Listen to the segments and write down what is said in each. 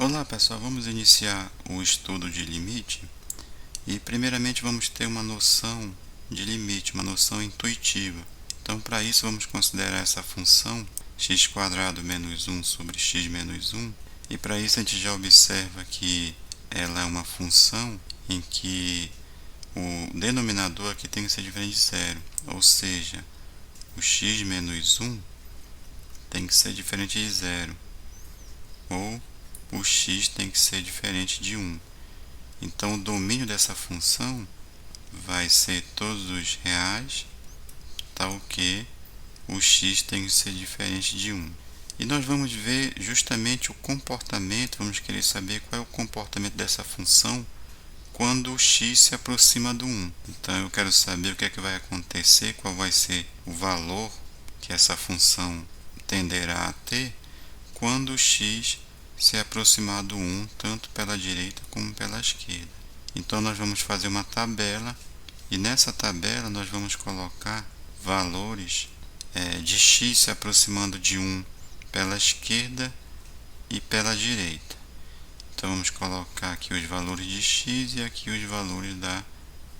Olá pessoal, vamos iniciar o estudo de limite e primeiramente vamos ter uma noção de limite, uma noção intuitiva. Então para isso vamos considerar essa função x² menos 1 sobre x menos 1 e para isso a gente já observa que ela é uma função em que o denominador aqui tem que ser diferente de zero, ou seja, o x menos 1 tem que ser diferente de zero, ou o x tem que ser diferente de 1. Então, o domínio dessa função vai ser todos os reais, tal que o x tem que ser diferente de 1. E nós vamos ver justamente o comportamento, vamos querer saber qual é o comportamento dessa função quando o x se aproxima do 1. Então, eu quero saber o que é que vai acontecer, qual vai ser o valor que essa função tenderá a ter quando o x se aproximar do 1, tanto pela direita como pela esquerda. Então nós vamos fazer uma tabela e nessa tabela nós vamos colocar valores de x se aproximando de 1 pela esquerda e pela direita. Então vamos colocar aqui os valores de x e aqui os valores da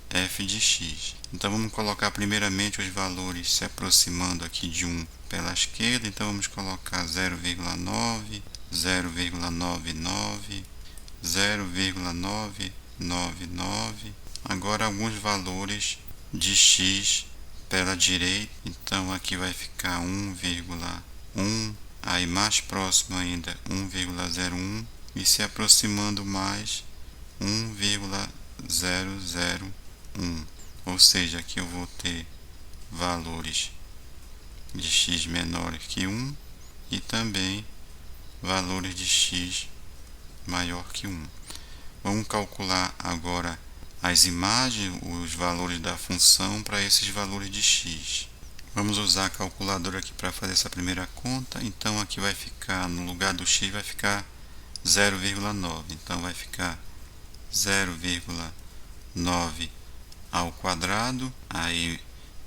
f de x. Então vamos colocar primeiramente os valores se aproximando aqui de 1 pela esquerda. Então vamos colocar 0,9, 0,99, 0,999. Agora alguns valores de x pela direita. Então aqui vai ficar 1,1, aí mais próximo ainda 1,01 e se aproximando mais 1,001. Ou seja, aqui eu vou ter valores de x menores que 1 e também valores de x maior que 1. Vamos calcular agora as imagens, os valores da função para esses valores de x. Vamos usar a calculadora aqui para fazer essa primeira conta. Então aqui vai ficar, no lugar do x vai ficar 0,9. Então vai ficar 0,9 ao quadrado, aí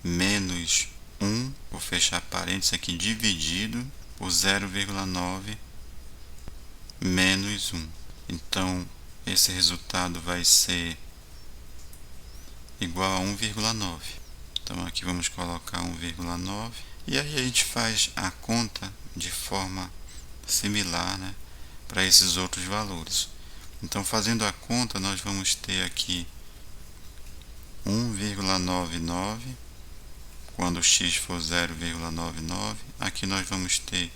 menos 1, vou fechar parênteses aqui, dividido por 0,9 menos 1. Então, esse resultado vai ser igual a 1,9. Então, aqui vamos colocar 1,9. E aí a gente faz a conta de forma similar, né, para esses outros valores. Então, fazendo a conta, nós vamos ter aqui 1,99 quando x for 0,99. Aqui nós vamos ter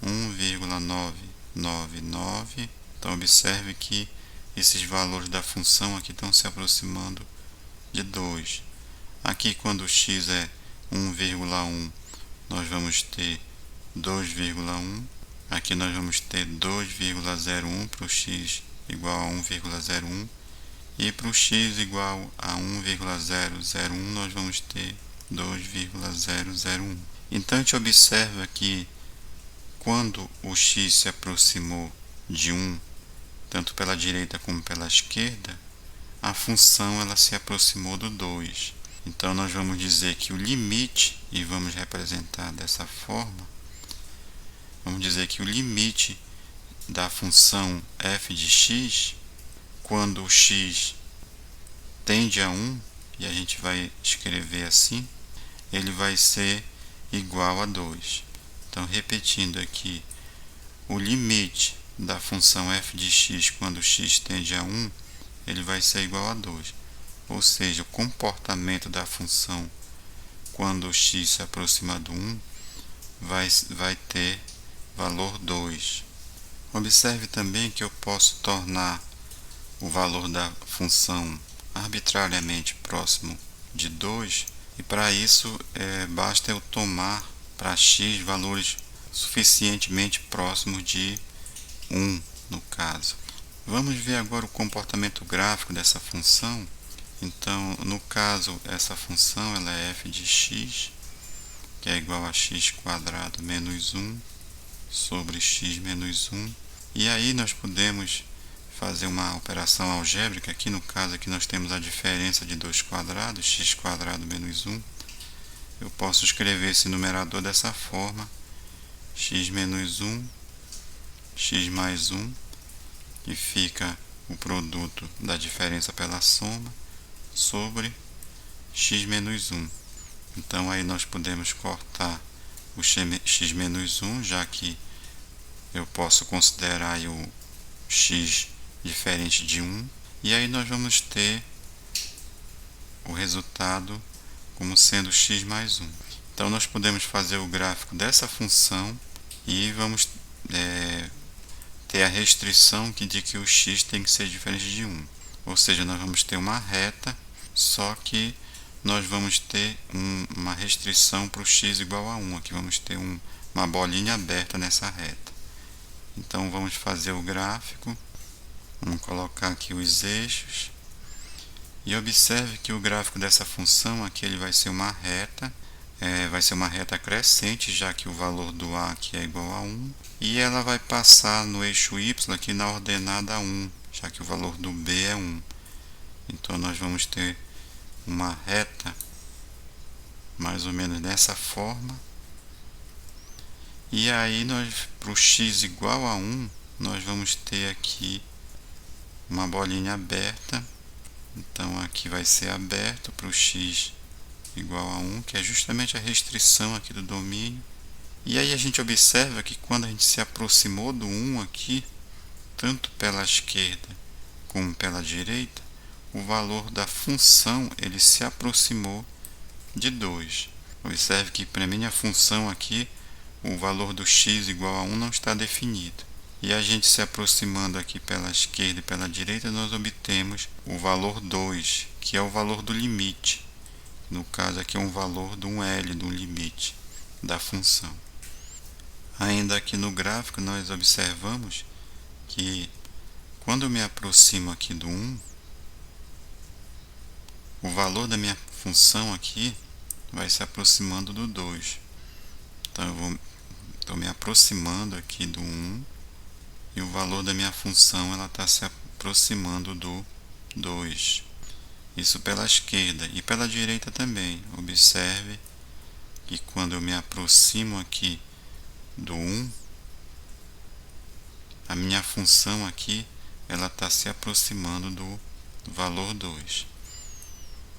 1,999. Então observe que esses valores da função aqui estão se aproximando de 2. Aqui quando x é 1,1, nós vamos ter 2,1. Aqui nós vamos ter 2,01 para o x igual a 1,01. E para o x igual a 1,001, nós vamos ter 2,001. Então a gente observa que quando o x se aproximou de 1, tanto pela direita como pela esquerda, a função ela se aproximou do 2. Então nós vamos dizer que o limite, e vamos representar dessa forma, vamos dizer que o limite da função f de x, quando o x tende a 1, e a gente vai escrever assim, ele vai ser igual a 2. Então, repetindo aqui, o limite da função f de x quando x tende a 1, ele vai ser igual a 2. Ou seja, o comportamento da função quando x se aproxima do 1 vai ter valor 2. Observe também que eu posso tornar o valor da função arbitrariamente próximo de 2, e para isso basta eu tomar para x valores suficientemente próximos de 1 no caso. Vamos ver agora o comportamento gráfico dessa função. Então, no caso, essa função ela é f de x, que é igual a x² menos 1 sobre x menos 1. E aí nós podemos fazer uma operação algébrica. Aqui no caso aqui nós temos a diferença de dois quadrados, x² menos 1. Eu posso escrever esse numerador dessa forma, x menos 1, x mais 1, e fica o produto da diferença pela soma sobre x menos 1. Então aí nós podemos cortar o x menos 1, já que eu posso considerar o x diferente de 1, e aí nós vamos ter o resultado como sendo x mais 1. Então nós podemos fazer o gráfico dessa função e vamos ter a restrição de que o x tem que ser diferente de 1. Ou seja, nós vamos ter uma reta, só que nós vamos ter uma restrição para o x igual a 1. Aqui vamos ter uma bolinha aberta nessa reta. Então vamos fazer o gráfico, vamos colocar aqui os eixos, e observe que o gráfico dessa função aqui ele vai ser uma reta, vai ser uma reta crescente, já que o valor do a aqui é igual a 1, e ela vai passar no eixo y aqui na ordenada 1, já que o valor do b é 1. Então nós vamos ter uma reta mais ou menos dessa forma, e aí para o x igual a 1 nós vamos ter aqui uma bolinha aberta. Então aqui vai ser aberto para o x igual a 1, que é justamente a restrição aqui do domínio. E aí a gente observa que quando a gente se aproximou do 1 aqui, tanto pela esquerda como pela direita, o valor da função ele se aproximou de 2. Observe que para a minha função aqui, o valor do x igual a 1 não está definido. E a gente se aproximando aqui pela esquerda e pela direita, nós obtemos o valor 2, que é o valor do limite. No caso aqui é um valor de um L, de um limite da função. Ainda aqui no gráfico nós observamos que quando eu me aproximo aqui do 1, o valor da minha função aqui vai se aproximando do 2. Então eu estou me aproximando aqui do 1 e o valor da minha função ela está se aproximando do 2. Isso pela esquerda e pela direita também. Observe que quando eu me aproximo aqui do 1, a minha função aqui ela está se aproximando do valor 2.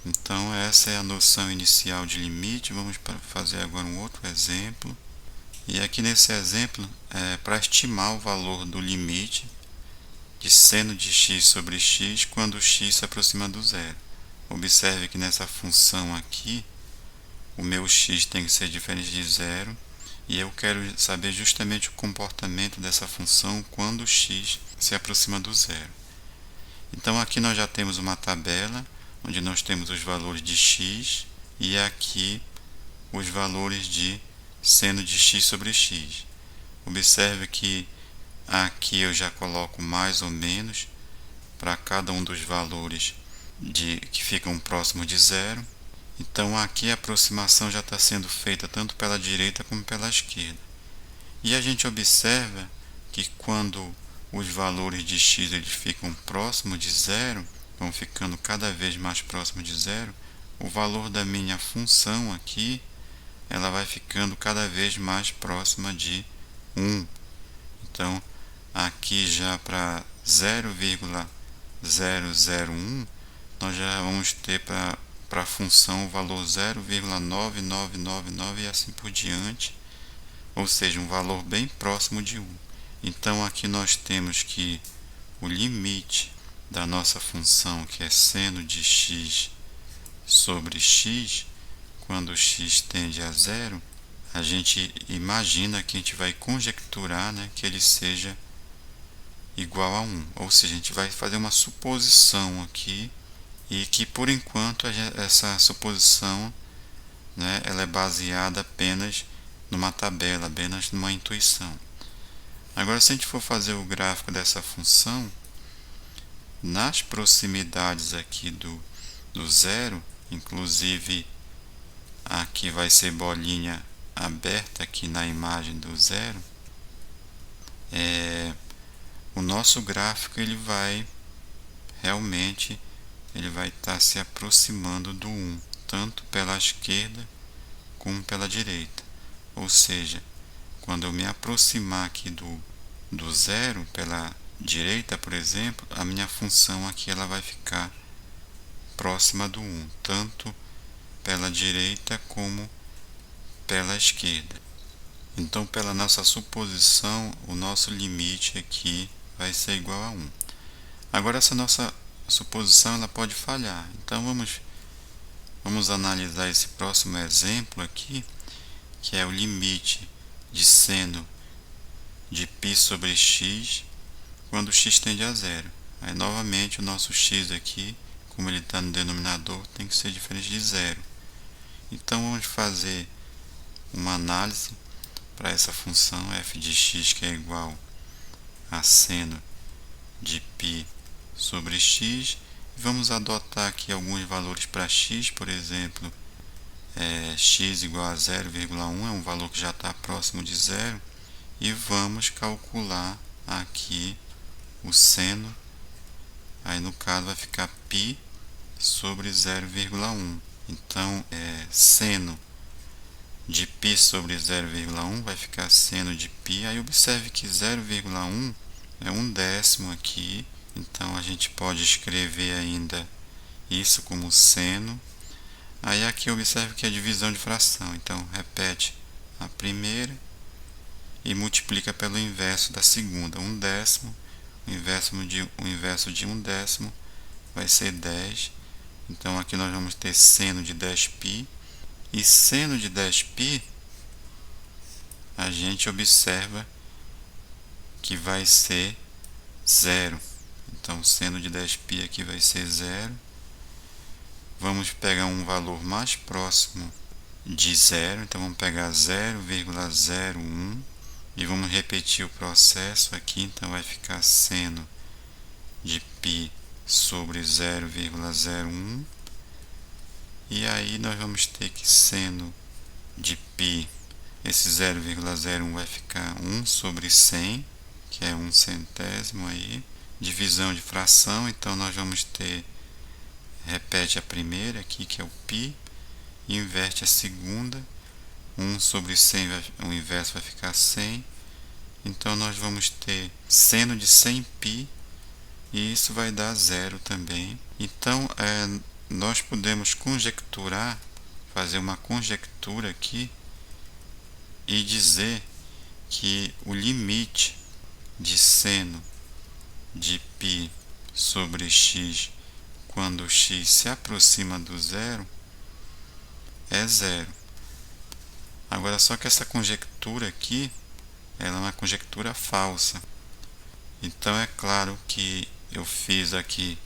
Então essa é a noção inicial de limite. Vamos fazer agora um outro exemplo. E aqui nesse exemplo, para estimar o valor do limite de seno de x sobre x quando x se aproxima do zero. Observe que nessa função aqui, o meu x tem que ser diferente de zero, e eu quero saber justamente o comportamento dessa função quando o x se aproxima do zero. Então aqui nós já temos uma tabela, onde nós temos os valores de x, e aqui os valores de seno de x sobre x. Observe que aqui eu já coloco mais ou menos para cada um dos valores que ficam próximos de zero. Então aqui a aproximação já está sendo feita tanto pela direita como pela esquerda. E a gente observa que quando os valores de x eles ficam próximos de zero, vão ficando cada vez mais próximos de zero, o valor da minha função aqui ela vai ficando cada vez mais próxima de 1. Então, aqui já para 0,001, nós já vamos ter para a função o valor 0,9999 e assim por diante, ou seja, um valor bem próximo de 1. Então, aqui nós temos que o limite da nossa função, que é seno de x sobre x, quando x tende a zero, a gente imagina que a gente vai conjecturar, que ele seja igual a 1. Ou seja, a gente vai fazer uma suposição aqui, e que por enquanto essa suposição ela é baseada apenas numa tabela, apenas numa intuição. Agora, se a gente for fazer o gráfico dessa função, nas proximidades aqui do zero, inclusive aqui vai ser bolinha aberta aqui na imagem do zero, o nosso gráfico ele vai estar se aproximando do 1, tanto pela esquerda como pela direita. Ou seja, quando eu me aproximar aqui do zero pela direita, por exemplo, a minha função aqui ela vai ficar próxima do 1, tanto pela direita como pela esquerda. Então, pela nossa suposição, o nosso limite aqui vai ser igual a 1. Agora, essa nossa suposição ela pode falhar. Então, vamos analisar esse próximo exemplo aqui, que é o limite de seno de π sobre x quando x tende a zero. Aí, novamente, o nosso x aqui, como ele está no denominador, tem que ser diferente de zero. Então, vamos fazer uma análise para essa função f de x, que é igual a seno de π sobre x. Vamos adotar aqui alguns valores para x, por exemplo, x igual a 0,1 é um valor que já está próximo de zero. E vamos calcular aqui o seno. Aí no caso vai ficar π sobre 0,1. Então, seno de π sobre 0,1 vai ficar seno de π. Aí observe que 0,1 é um décimo aqui. Então, a gente pode escrever ainda isso como seno. Aí aqui observe que é divisão de fração. Então, repete a primeira e multiplica pelo inverso da segunda. Um décimo, o inverso de um décimo vai ser 10. Então, aqui nós vamos ter seno de 10π. E seno de 10π, a gente observa que vai ser zero. Então, seno de 10π aqui vai ser zero. Vamos pegar um valor mais próximo de zero. Então, vamos pegar 0,01 e vamos repetir o processo aqui. Então, vai ficar seno de π sobre 0,01. E aí nós vamos ter que seno de π, esse 0,01 vai ficar 1 sobre 100, que é 1 centésimo aí. Divisão de fração, então nós vamos ter, repete a primeira aqui, que é o π, inverte a segunda, 1 sobre 100, o inverso vai ficar 100. Então nós vamos ter seno de 100π, e isso vai dar zero também. Então, nós podemos conjecturar, fazer uma conjectura aqui e dizer que o limite de seno de π sobre x quando x se aproxima do zero é zero. Agora, só que essa conjectura aqui ela é uma conjectura falsa. Então, é claro que eu fiz aqui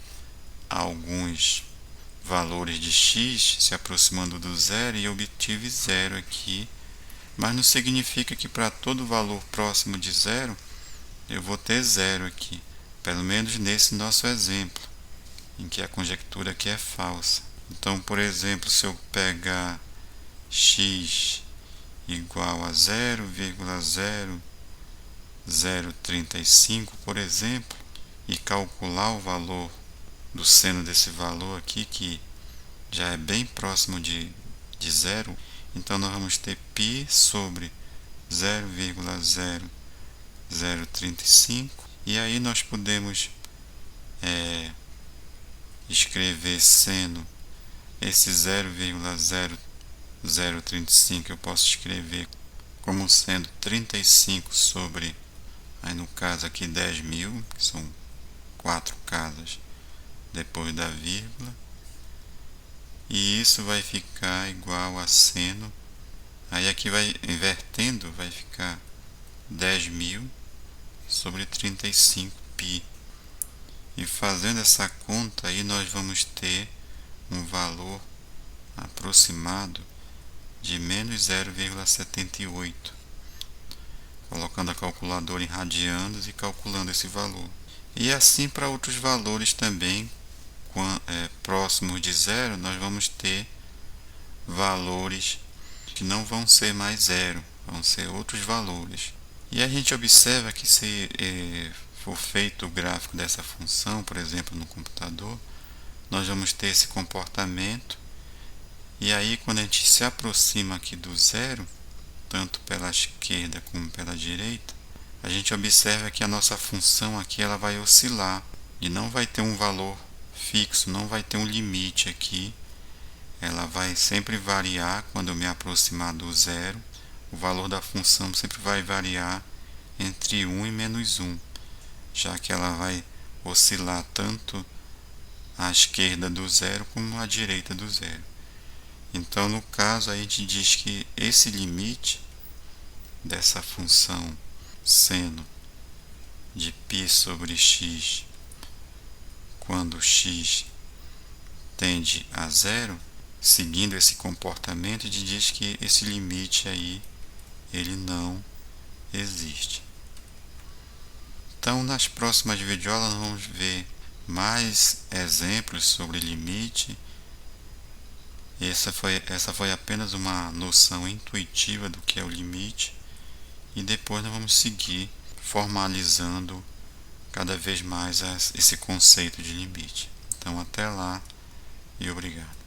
alguns valores de x se aproximando do zero e obtive zero aqui, mas não significa que para todo valor próximo de zero eu vou ter zero aqui, pelo menos nesse nosso exemplo, em que a conjectura aqui é falsa. Então, por exemplo, se eu pegar x igual a 0,0035, por exemplo, e calcular o valor do seno desse valor aqui, que já é bem próximo de zero, então nós vamos ter π sobre 0,0035, e aí nós podemos escrever seno, esse 0,0035 eu posso escrever como sendo 35 sobre, aí no caso aqui 10.000, que são 4 casas depois da vírgula, e isso vai ficar igual a seno, aí aqui vai invertendo, vai ficar 10.000 sobre 35π, e fazendo essa conta aí nós vamos ter um valor aproximado de menos 0,78, colocando a calculadora em radianos e calculando esse valor. E assim para outros valores também, próximos de zero, nós vamos ter valores que não vão ser mais zero, vão ser outros valores. E a gente observa que se for feito o gráfico dessa função, por exemplo, no computador, nós vamos ter esse comportamento. E aí, quando a gente se aproxima aqui do zero, tanto pela esquerda como pela direita, a gente observa que a nossa função aqui ela vai oscilar e não vai ter um valor fixo, não vai ter um limite aqui. Ela vai sempre variar quando eu me aproximar do zero. O valor da função sempre vai variar entre 1 e menos 1, já que ela vai oscilar tanto à esquerda do zero como à direita do zero. Então, no caso, a gente diz que esse limite dessa função seno de π sobre x, quando x tende a zero, seguindo esse comportamento, a gente diz que esse limite aí, ele não existe. Então, nas próximas videoaulas, nós vamos ver mais exemplos sobre limite. Essa foi apenas uma noção intuitiva do que é o limite, e depois nós vamos seguir formalizando cada vez mais esse conceito de limite. Então, até lá e obrigado.